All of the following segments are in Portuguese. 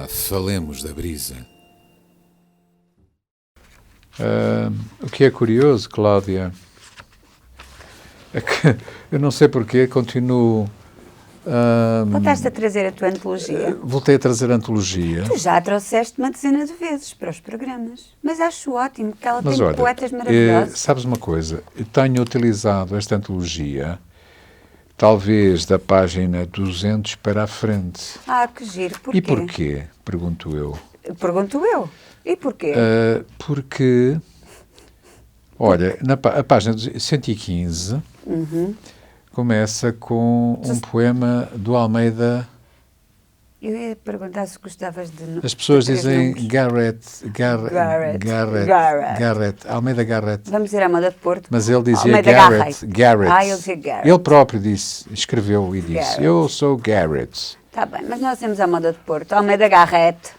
Falemos da brisa. O que é curioso, Cláudia, é que eu não sei porquê, continuo... Voltaste a trazer a tua antologia? Voltei a trazer a antologia. Tu já a trouxeste uma dezena de vezes para os programas, mas acho ótimo, que ela Mas tem olha, poetas maravilhosos. sabes uma coisa? Eu tenho utilizado esta antologia, talvez da página 200 para a frente. Que giro. Porquê? E porquê? Pergunto eu. Pergunto eu. E porquê? Porque, olha, a página 115 começa com um poema do Almeida. Eu ia perguntar se gostavas de... As pessoas de dizem nomes. Garrett, Almeida Garrett. Vamos dizer à moda de Porto. Mas ele dizia Almeida Garrett. Ele dizia Garrett. Ele próprio escreveu e disse, Garrett. eu sou Garrett. Está bem, mas nós temos à moda de Porto. Almeida Garrett.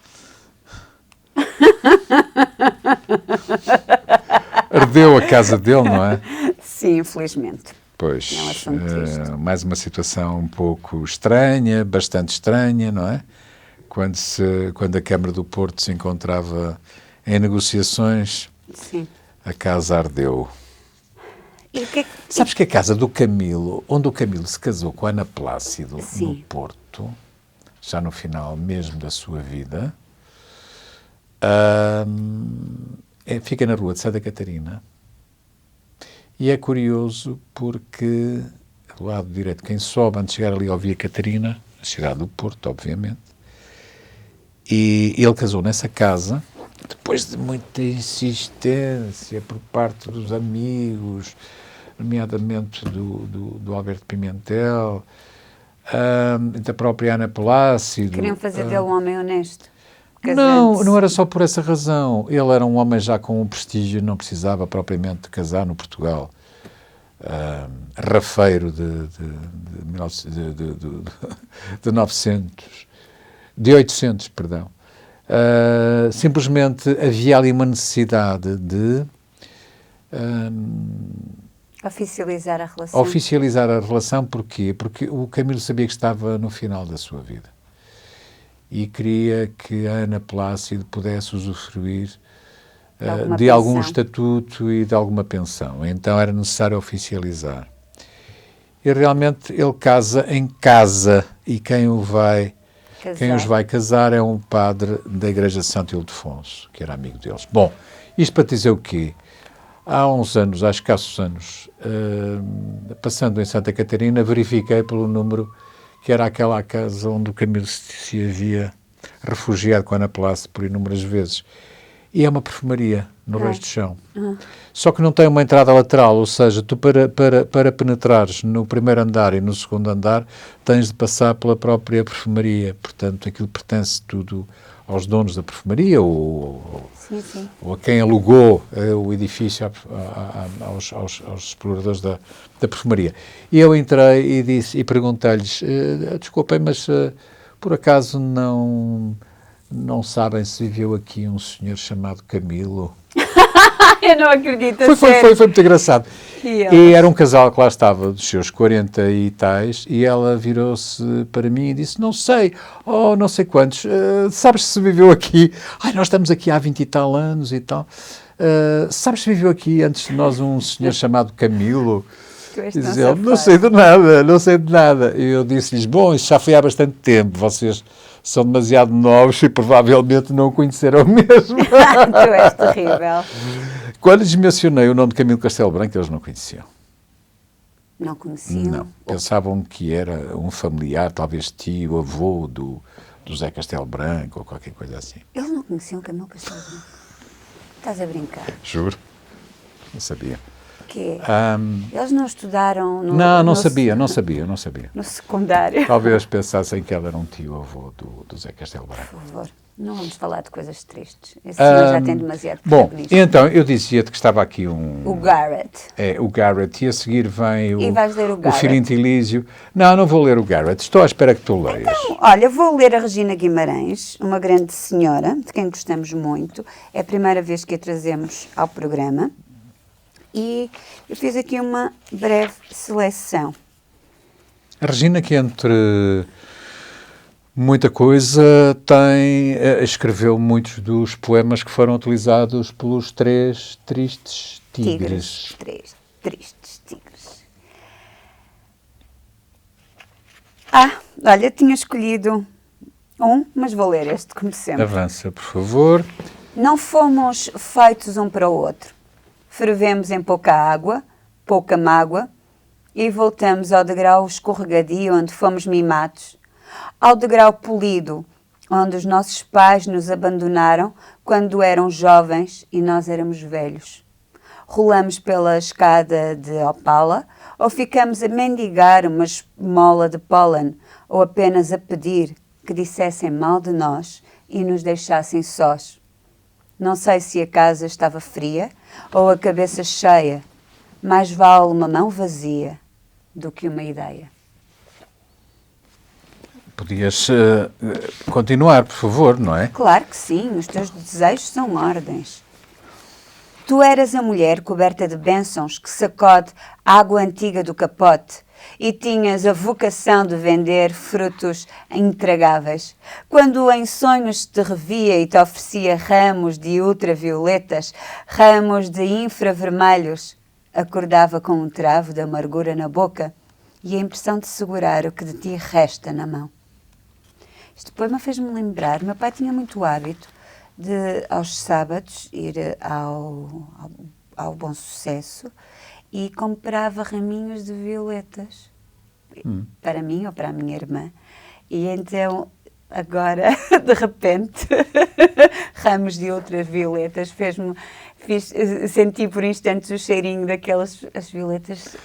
Ardeu a casa dele, não é? Sim, infelizmente. Pois, É um assunto triste. mais uma situação um pouco estranha, bastante estranha, não é? Quando a Câmara do Porto se encontrava em negociações, Sim. a casa ardeu. E o que é que... Sabes que a casa do Camilo, onde o Camilo se casou com a Ana Plácido, Sim. no Porto, já no final mesmo da sua vida, fica na rua de Santa Catarina. E é curioso porque, do lado direito, quem sobe antes de chegar ali ao Via Catarina, a cidade do Porto, obviamente, e ele casou nessa casa, depois de muita insistência por parte dos amigos, nomeadamente do Alberto Pimentel, da própria Ana Plácido. Queriam fazer dele um homem honesto. Não era só por essa razão. Ele era um homem já com um prestígio, não precisava propriamente de casar no Portugal. Rafeiro de 800, perdão. Simplesmente havia ali uma necessidade de oficializar a relação. Oficializar a relação, porquê? Porque o Camilo sabia que estava no final da sua vida. E queria que a Ana Plácido pudesse usufruir de algum estatuto e de alguma pensão. Então era necessário oficializar. E realmente ele casa em casa, e quem os vai casar é um padre da Igreja de Santo Ildefonso, que era amigo deles. Bom, isto para dizer o quê? Há uns anos, há escassos anos, passando em Santa Catarina, verifiquei pelo número que era aquela casa onde o Camilo se havia refugiado com a Ana Plácido por inúmeras vezes. E é uma perfumaria no resto do chão. Só que não tem uma entrada lateral, ou seja, tu para penetrares no primeiro andar e no segundo andar tens de passar pela própria perfumaria. Portanto, aquilo pertence tudo aos donos da perfumaria ou a quem alugou o edifício aos exploradores da perfumaria. E eu entrei e disse e perguntei-lhes, desculpem, mas por acaso não sabem se viveu aqui um senhor chamado Camilo? Eu não acredito. Foi muito engraçado. E era um casal que lá estava, dos seus 40 e tais, e ela virou-se para mim e disse, não sei quantos, sabes se viveu aqui? Nós estamos aqui há 20 e tal anos e tal. Sabes se viveu aqui antes de nós um senhor chamado Camilo? Diz ele, não sei de nada. E eu disse-lhes, bom, isso já foi há bastante tempo, vocês são demasiado novos e provavelmente não o conheceram mesmo. Tu és terrível. Quando lhes mencionei o nome de Camilo Castelo Branco, eles não conheciam. Não conheciam? Não. Pensavam que era um familiar, talvez tio, avô do José Castelo Branco ou qualquer coisa assim. Eles não conheciam Camilo Castelo Branco? Estás a brincar? Juro. Não sabia. Que eles não estudaram não sabia. No secundário. Talvez pensassem que ela era um tio-avô do José Castelo Branco. Por favor, não vamos falar de coisas tristes. Esse senhor já tem demasiado protagonismo. Bom, então, eu dizia-te que estava aqui o Garrett. O Garrett, e a seguir vem E vais ler o Garrett? O Filho Intilísio. Não vou ler o Garrett, estou à espera que tu leias. Então, olha, vou ler a Regina Guimarães, uma grande senhora, de quem gostamos muito. É a primeira vez que a trazemos ao programa. E eu fiz aqui uma breve seleção. A Regina, que entre Muita coisa. Escreveu muitos dos poemas que foram utilizados pelos três tristes tigres. Três tristes tigres. Olha, tinha escolhido mas vou ler este, como sempre. Avança, por favor. Não fomos feitos um para o outro. Fervemos em pouca água, pouca mágoa, e voltamos ao degrau escorregadio onde fomos mimados, ao degrau polido, onde os nossos pais nos abandonaram quando eram jovens e nós éramos velhos. Rolamos pela escada de opala, ou ficamos a mendigar uma esmola de pólen, ou apenas a pedir que dissessem mal de nós e nos deixassem sós. Não sei se a casa estava fria ou a cabeça cheia. Mais vale uma mão vazia do que uma ideia. Podias continuar, por favor, não é? Claro que sim, os teus desejos são ordens. Tu eras a mulher coberta de bênçãos que sacode água antiga do capote e tinhas a vocação de vender frutos intragáveis. Quando em sonhos te revia e te oferecia ramos de ultravioletas, ramos de infravermelhos, acordava com um travo de amargura na boca e a impressão de segurar o que de ti resta na mão. Este poema fez-me lembrar, meu pai tinha muito hábito de, aos sábados, ir ao Bom Sucesso e comprava raminhos de violetas para mim ou para a minha irmã. E então, agora, de repente, ramos de outras violetas senti por instantes o cheirinho daquelas as violetas.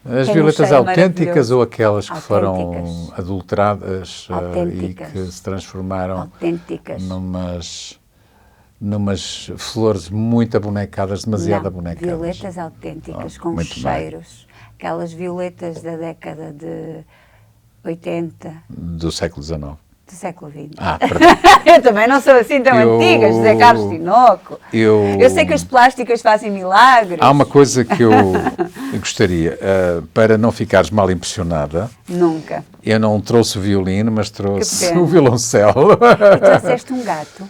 As violetas autênticas ou aquelas que foram adulteradas e que se transformaram numas flores muito abonecadas, demasiado abonecadas. Violetas autênticas, com cheiros. Bem. Aquelas violetas da década de 80. Do século XIX. Do século XX. Perdão. Eu também não sou assim tão antiga, José Carlos Tinoco. Eu sei que as plásticas fazem milagres. Há uma coisa que eu gostaria, para não ficares mal impressionada. Nunca. Eu não trouxe o violino, mas trouxe o violoncelo. E trouxeste um gato.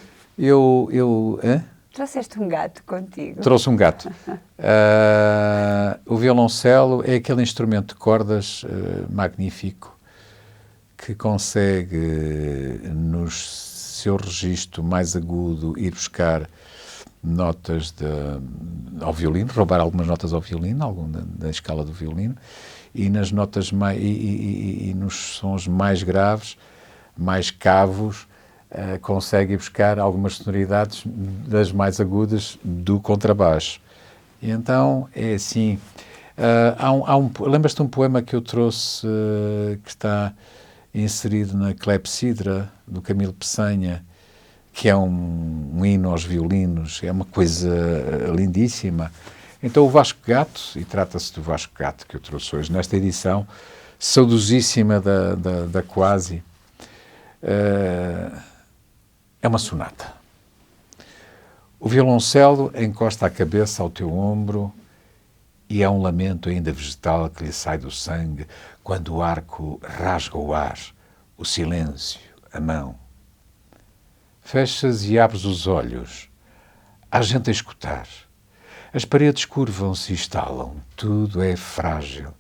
Trouxeste um gato contigo. Trouxe um gato. O violoncelo é aquele instrumento de cordas magnífico que consegue, no seu registro mais agudo, ir buscar notas ao violino, roubar algumas notas ao violino, da escala do violino, e nas notas e nos sons mais graves, mais cavos, consegue buscar algumas sonoridades das mais agudas do contrabaixo. E então é assim. Lembras-te de um poema que eu trouxe que está inserido na Clepsidra, do Camilo Peçanha, que é um hino aos violinos, é uma coisa lindíssima. Então o Vasco Gato, e trata-se do Vasco Gato que eu trouxe hoje nesta edição, saudosíssima da Quasi, é uma sonata. O violoncelo encosta a cabeça ao teu ombro e é um lamento ainda vegetal que lhe sai do sangue quando o arco rasga o ar, o silêncio, a mão. Fechas e abres os olhos. Há gente a escutar. As paredes curvam-se e estalam. Tudo é frágil.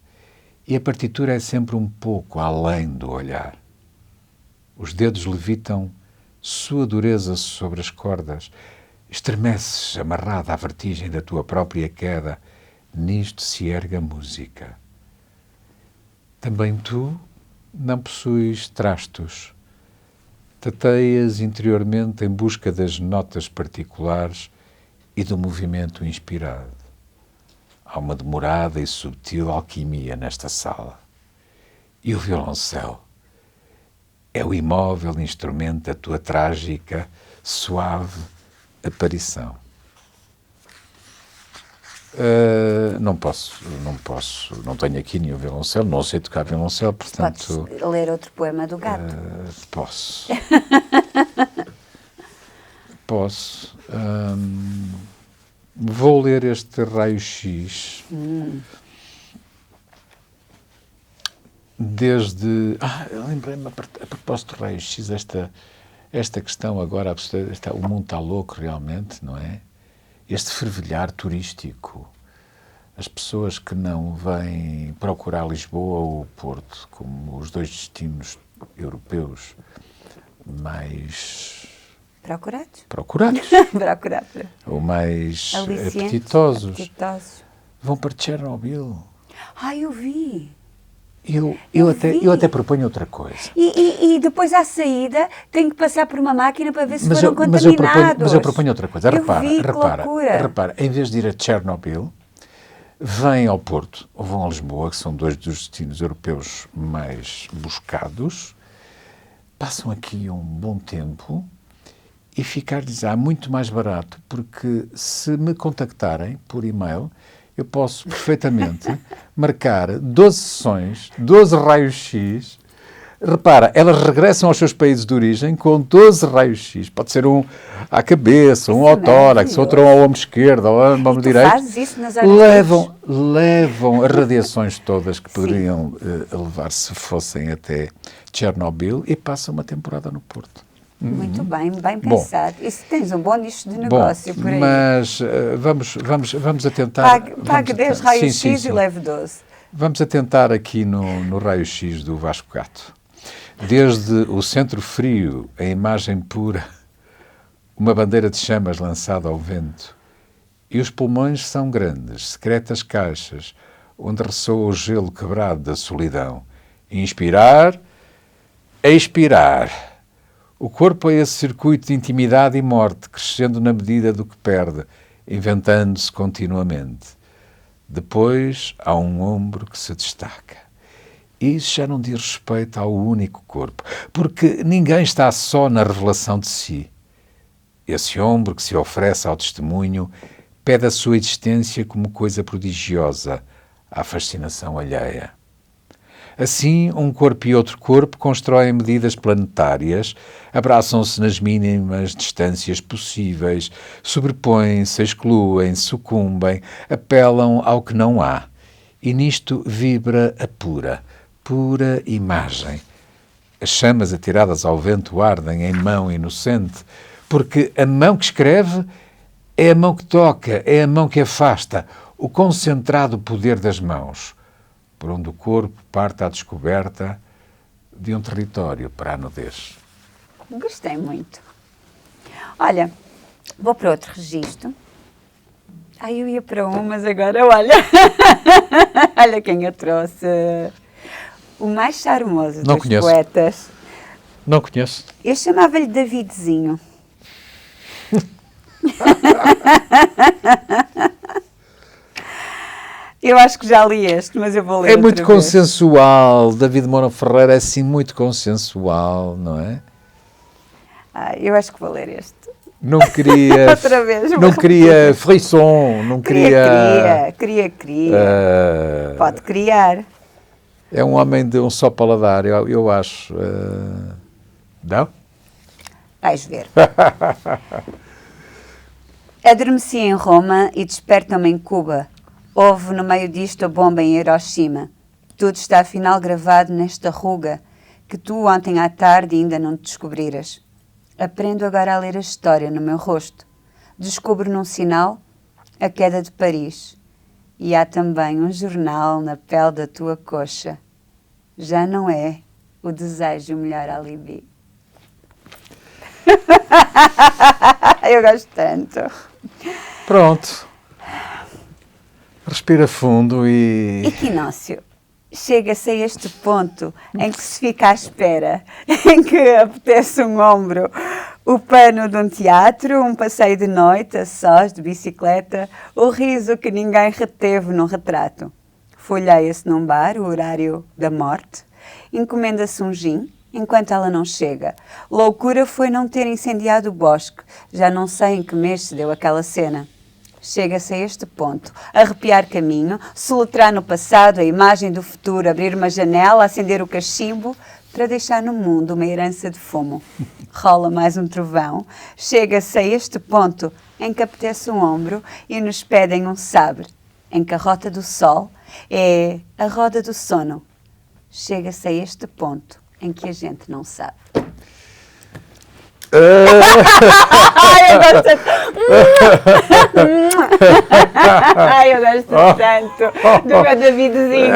E a partitura é sempre um pouco além do olhar. Os dedos levitam sua dureza sobre as cordas. Estremeces amarrada à vertigem da tua própria queda. Nisto se ergue a música. Também tu não possuis trastos. Tateias interiormente em busca das notas particulares e do movimento inspirado. Há uma demorada e subtil alquimia nesta sala. E o violoncelo é o imóvel instrumento da tua trágica, suave aparição. Não tenho aqui nenhum violoncelo, não sei tocar violoncelo, portanto... Podes ler outro poema do gato? Posso. Posso. Vou ler este raio-x. desde... lembrei-me, a propósito do raio-x, esta questão agora, o mundo está louco realmente, não é? Este fervilhar turístico, as pessoas que não vêm procurar Lisboa ou o Porto, como os dois destinos europeus mais... Procurados. Procurados. Procurados. Ou mais apetitosos. Vão para Chernobyl. Eu vi. Eu até proponho outra coisa. E depois à saída tem que passar por uma máquina para ver se foram contaminados. Mas eu proponho outra coisa. Repara, em vez de ir a Chernobyl, vêm ao Porto ou vão a Lisboa, que são dois dos destinos europeus mais buscados, passam aqui um bom tempo e ficar-lhes muito mais barato, porque se me contactarem por e-mail, eu posso perfeitamente marcar 12 sessões, 12 raios-x. Repara, elas regressam aos seus países de origem com 12 raios-x. Pode ser um à cabeça, um ao tórax, outro ao ombro esquerdo, ao ombro direito. Fazes isso nas Levam as radiações todas que poderiam levar se fossem até Chernobyl e passam uma temporada no Porto. Muito bem pensado. E se tens um bom nicho de negócio por aí? Mas vamos a tentar... Pague 10 raios-x e leve 12. Vamos a tentar aqui no raio-x do Vasco Gato. Desde o centro frio, a imagem pura, uma bandeira de chamas lançada ao vento, e os pulmões são grandes, secretas caixas, onde ressoa o gelo quebrado da solidão. Inspirar, expirar. O corpo é esse circuito de intimidade e morte, crescendo na medida do que perde, inventando-se continuamente. Depois há um ombro que se destaca. Isso já não diz respeito ao único corpo, porque ninguém está só na revelação de si. Esse ombro que se oferece ao testemunho pede a sua existência como coisa prodigiosa à fascinação alheia. Assim, um corpo e outro corpo constroem medidas planetárias, abraçam-se nas mínimas distâncias possíveis, sobrepõem-se, excluem, sucumbem, apelam ao que não há. E nisto vibra a pura imagem. As chamas atiradas ao vento ardem em mão inocente, porque a mão que escreve é a mão que toca, é a mão que afasta, o concentrado poder das mãos, por onde o corpo parte à descoberta de um território para a nudez. Gostei muito. Olha, vou para outro registro. Eu ia para um, mas agora, olha. Olha quem eu trouxe. O mais charmoso dos poetas. Não conheço. Eu chamava-lhe Davidzinho. Eu acho que já li este, mas eu vou ler. É muito consensual. David Moura Ferreira é assim muito consensual, não é? Eu acho que vou ler este. Não queria... Outra vez. Não queria frisson, não queria... Queria. Pode criar. É um homem de um só paladar, eu acho. Não? Vais ver. Adormeci em Roma e despertam-me em Cuba. Houve no meio disto a bomba em Hiroshima. Tudo está afinal gravado nesta ruga que tu ontem à tarde ainda não te descobriras. Aprendo agora a ler a história no meu rosto. Descubro num sinal a queda de Paris. E há também um jornal na pele da tua coxa. Já não é o desejo o melhor alibi. Eu gosto tanto. Pronto. Respira fundo e... Equinócio, chega-se a este ponto em que se fica à espera, em que apetece um ombro, o pano de um teatro, um passeio de noite, a sós, de bicicleta, o riso que ninguém reteve num retrato. Folheia-se num bar o horário da morte, encomenda-se um gin, enquanto ela não chega. Loucura foi não ter incendiado o bosque, já não sei em que mês se deu aquela cena. Chega-se a este ponto, arrepiar caminho, soletrar no passado a imagem do futuro, abrir uma janela, acender o cachimbo para deixar no mundo uma herança de fumo. Rola mais um trovão, chega-se a este ponto em que apetece um ombro e nos pedem um sabre, em que a rota do sol é a roda do sono. chega-se a este ponto em que a gente não sabe. Ai, eu gosto Ai, eu gosto tanto do meu Davidzinho.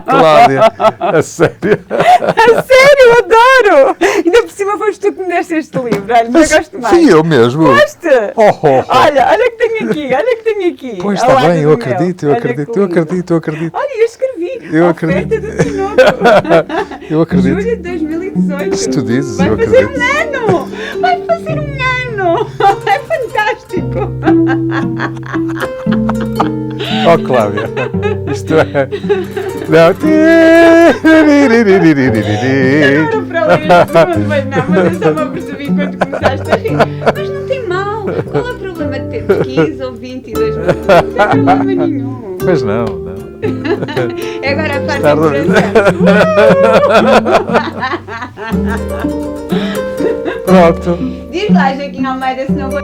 Cláudia, a sério? A sério, eu adoro! Ainda por cima foste tu que me deste este livro. Olha, mas eu gosto mais. Fui eu mesmo. Goste? Oh. Olha que tenho aqui, olha que tenho aqui. Pois está bem, eu acredito. Olha, eu escrevi. Eu Oferta acredito. do Tinoco. Eu acredito. Julho de 2018. Se tu dizes, vai eu fazer acredito. um ano! Vai fazer um ano! É fantástico! Oh, Cláudia, isto é... Não. Não para ler este segundo, mas não, mas eu só me apercebi quando começaste a rir. Mas não tem mal. Qual é o problema de ter 15 ou 22 minutos? Não tem problema nenhum. Mas não. É agora a parte Está interessante. Pronto. Diz lá, Joaquim Almeida, se não vou...